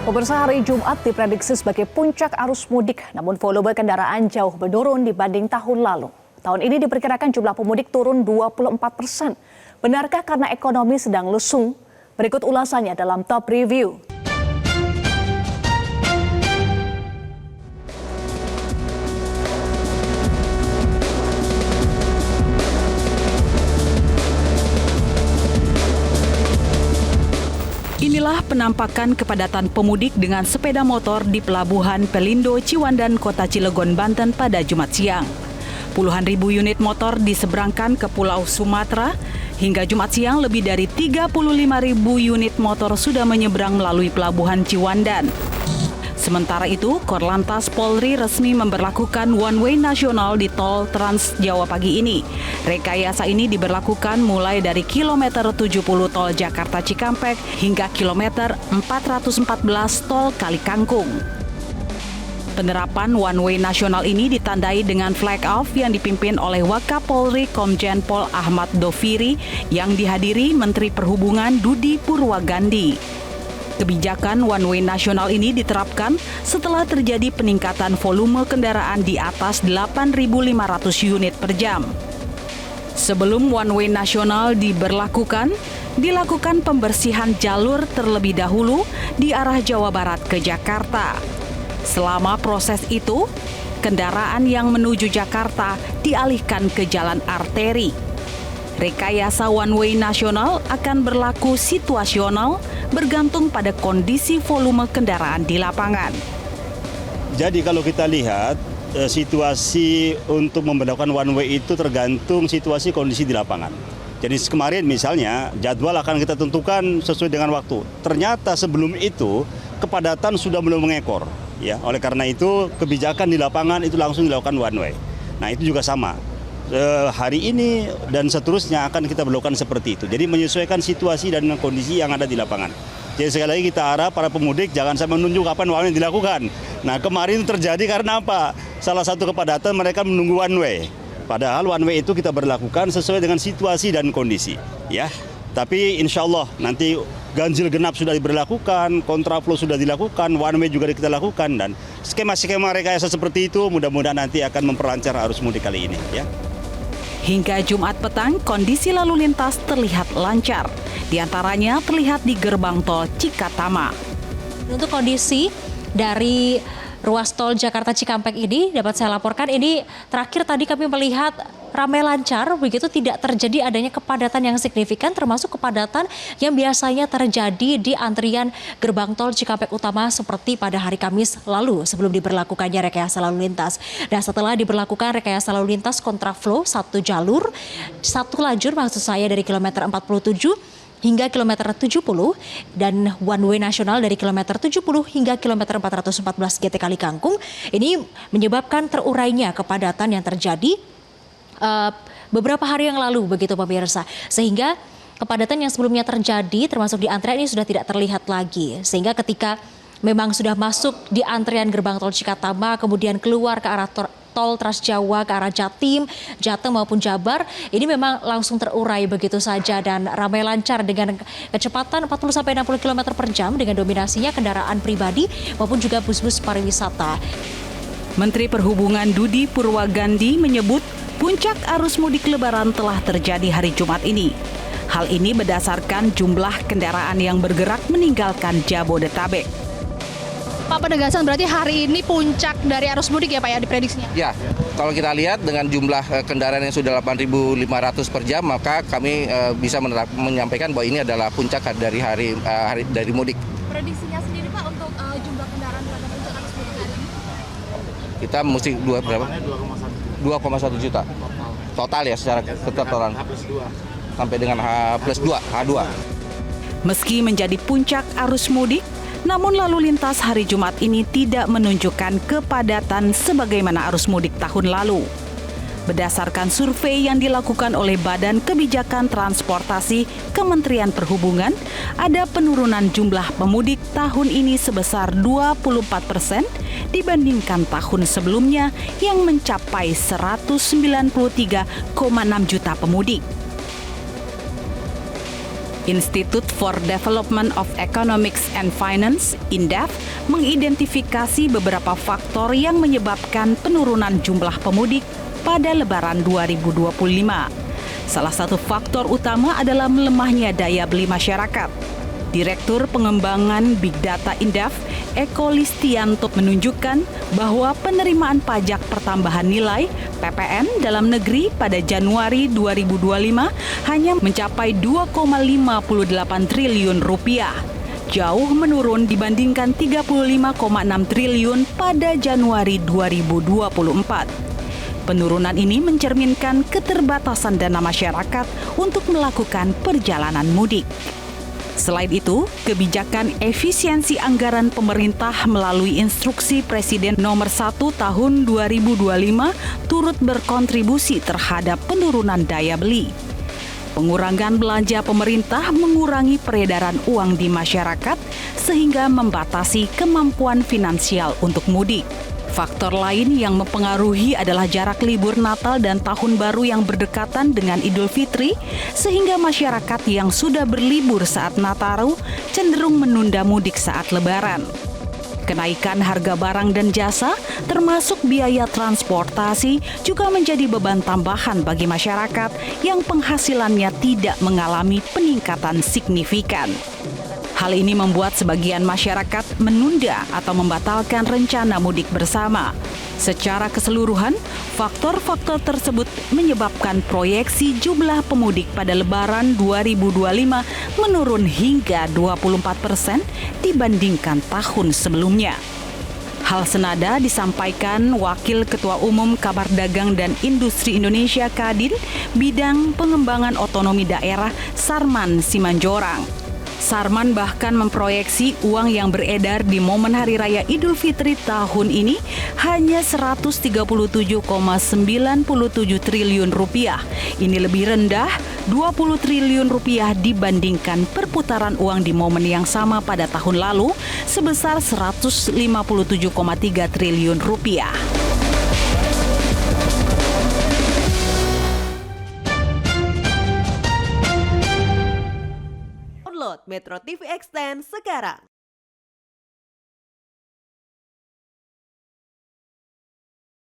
Pemirsa, hari Jumat diprediksi sebagai puncak arus mudik, namun volume kendaraan jauh menurun dibanding tahun lalu. Tahun ini diperkirakan jumlah pemudik turun 24%. Benarkah karena ekonomi sedang lesu? Berikut ulasannya dalam Top Review. Inilah penampakan kepadatan pemudik dengan sepeda motor di Pelabuhan Pelindo, Ciwandan, Kota Cilegon, Banten pada Jumat siang. Puluhan ribu unit motor diseberangkan ke Pulau Sumatera. Hingga Jumat siang, lebih dari 35 ribu unit motor sudah menyeberang melalui Pelabuhan Ciwandan. Sementara itu, Korlantas Polri resmi memberlakukan one-way nasional di tol Trans Jawa pagi ini. Rekayasa ini diberlakukan mulai dari kilometer 70 tol Jakarta Cikampek hingga kilometer 414 tol Kali Kangkung. Penerapan one-way nasional ini ditandai dengan flag off yang dipimpin oleh Wakapolri Komjen Pol Ahmad Doviri yang dihadiri Menteri Perhubungan Dudi Purwagandi. Kebijakan one-way nasional ini diterapkan setelah terjadi peningkatan volume kendaraan di atas 8.500 unit per jam. Sebelum one-way nasional dilakukan pembersihan jalur terlebih dahulu di arah Jawa Barat ke Jakarta. Selama proses itu, kendaraan yang menuju Jakarta dialihkan ke jalan arteri. Rekayasa one-way nasional akan berlaku situasional bergantung pada kondisi volume kendaraan di lapangan. Jadi kalau kita lihat situasi untuk memberlakukan one way itu tergantung situasi kondisi di lapangan. Jadi kemarin misalnya jadwal akan kita tentukan sesuai dengan waktu. Ternyata sebelum itu kepadatan sudah mulai mengekor. Ya, oleh karena itu kebijakan di lapangan itu langsung dilakukan one way. Nah itu juga sama. Hari ini dan seterusnya akan kita berlakukan seperti itu. Jadi menyesuaikan situasi dan kondisi yang ada di lapangan. Jadi sekali lagi kita harap para pemudik jangan sampai menunggu kapan one way dilakukan. Nah kemarin terjadi karena apa? Salah satu kepadatan mereka menunggu one way. Padahal one way itu kita berlakukan sesuai dengan situasi dan kondisi. Ya, tapi insya Allah nanti ganjil genap sudah diberlakukan, kontraflow sudah dilakukan, one way juga kita lakukan dan skema-skema rekayasa seperti itu mudah-mudahan nanti akan memperlancar arus mudik kali ini. Ya. Hingga Jumat petang, kondisi lalu lintas terlihat lancar. Di antaranya terlihat di gerbang tol Cikatama. Untuk kondisi dari ruas tol Jakarta Cikampek ini dapat saya laporkan, ini terakhir tadi kami melihat ramai lancar, begitu tidak terjadi adanya kepadatan yang signifikan, termasuk kepadatan yang biasanya terjadi di antrian gerbang tol Cikampek Utama seperti pada hari Kamis lalu sebelum diberlakukannya rekayasa lalu lintas. Dan setelah diberlakukan rekayasa lalu lintas kontraflow satu lajur maksud saya dari kilometer 47 hingga kilometer 70 dan one way nasional dari kilometer 70 hingga kilometer 414 GT Kali Kangkung, ini menyebabkan terurainya kepadatan yang terjadi beberapa hari yang lalu begitu pemirsa, sehingga kepadatan yang sebelumnya terjadi termasuk di antrian ini sudah tidak terlihat lagi, sehingga ketika memang sudah masuk di antrian gerbang tol Cikatama kemudian keluar ke arah tol Trans Jawa ke arah Jatim, Jateng maupun Jabar, ini memang langsung terurai begitu saja dan ramai lancar dengan kecepatan 40-60 km per jam dengan dominasinya kendaraan pribadi maupun juga bus-bus pariwisata. Menteri Perhubungan Dudi Purwagandi menyebut puncak arus mudik Lebaran telah terjadi hari Jumat ini. Hal ini berdasarkan jumlah kendaraan yang bergerak meninggalkan Jabodetabek. Pak, penegasan berarti hari ini puncak dari arus mudik ya Pak ya diprediksinya? Ya, kalau kita lihat dengan jumlah kendaraan yang sudah 8.500 per jam, maka kami bisa menyampaikan bahwa ini adalah puncak dari hari dari mudik. Prediksinya sendiri Pak untuk jumlah kendaraan pada puncak arus mudik hari ini? Kita mesti 2,1 juta total ya secara keseluruhan sampai dengan H+2, H2. Meski menjadi puncak arus mudik, namun lalu lintas hari Jumat ini tidak menunjukkan kepadatan sebagaimana arus mudik tahun lalu. Berdasarkan survei yang dilakukan oleh Badan Kebijakan Transportasi Kementerian Perhubungan, ada penurunan jumlah pemudik tahun ini sebesar 24% dibandingkan tahun sebelumnya yang mencapai 193,6 juta pemudik. Institute for Development of Economics and Finance, INDEF, mengidentifikasi beberapa faktor yang menyebabkan penurunan jumlah pemudik pada Lebaran 2025. Salah satu faktor utama adalah melemahnya daya beli masyarakat. Direktur Pengembangan Big Data INDEF, Eko Listianto menunjukkan bahwa penerimaan pajak pertambahan nilai (PPN) dalam negeri pada Januari 2025 hanya mencapai 2,58 triliun rupiah, jauh menurun dibandingkan 35,6 triliun pada Januari 2024. Penurunan ini mencerminkan keterbatasan dana masyarakat untuk melakukan perjalanan mudik. Selain itu, kebijakan efisiensi anggaran pemerintah melalui Instruksi Presiden Nomor 1 Tahun 2025 turut berkontribusi terhadap penurunan daya beli. Pengurangan belanja pemerintah mengurangi peredaran uang di masyarakat sehingga membatasi kemampuan finansial untuk mudik. Faktor lain yang mempengaruhi adalah jarak libur Natal dan Tahun Baru yang berdekatan dengan Idul Fitri, sehingga masyarakat yang sudah berlibur saat Nataru cenderung menunda mudik saat Lebaran. Kenaikan harga barang dan jasa, termasuk biaya transportasi, juga menjadi beban tambahan bagi masyarakat yang penghasilannya tidak mengalami peningkatan signifikan. Hal ini membuat sebagian masyarakat menunda atau membatalkan rencana mudik bersama. Secara keseluruhan, faktor-faktor tersebut menyebabkan proyeksi jumlah pemudik pada Lebaran 2025 menurun hingga 24% dibandingkan tahun sebelumnya. Hal senada disampaikan Wakil Ketua Umum Kamar Dagang dan Industri Indonesia Kadin Bidang Pengembangan Otonomi Daerah Sarman Simanjorang. Sarman bahkan memproyeksi uang yang beredar di momen Hari Raya Idul Fitri tahun ini hanya 137,97 triliun rupiah. Ini lebih rendah 20 triliun rupiah dibandingkan perputaran uang di momen yang sama pada tahun lalu sebesar 157,3 triliun rupiah. Download Metro TV Extend sekarang.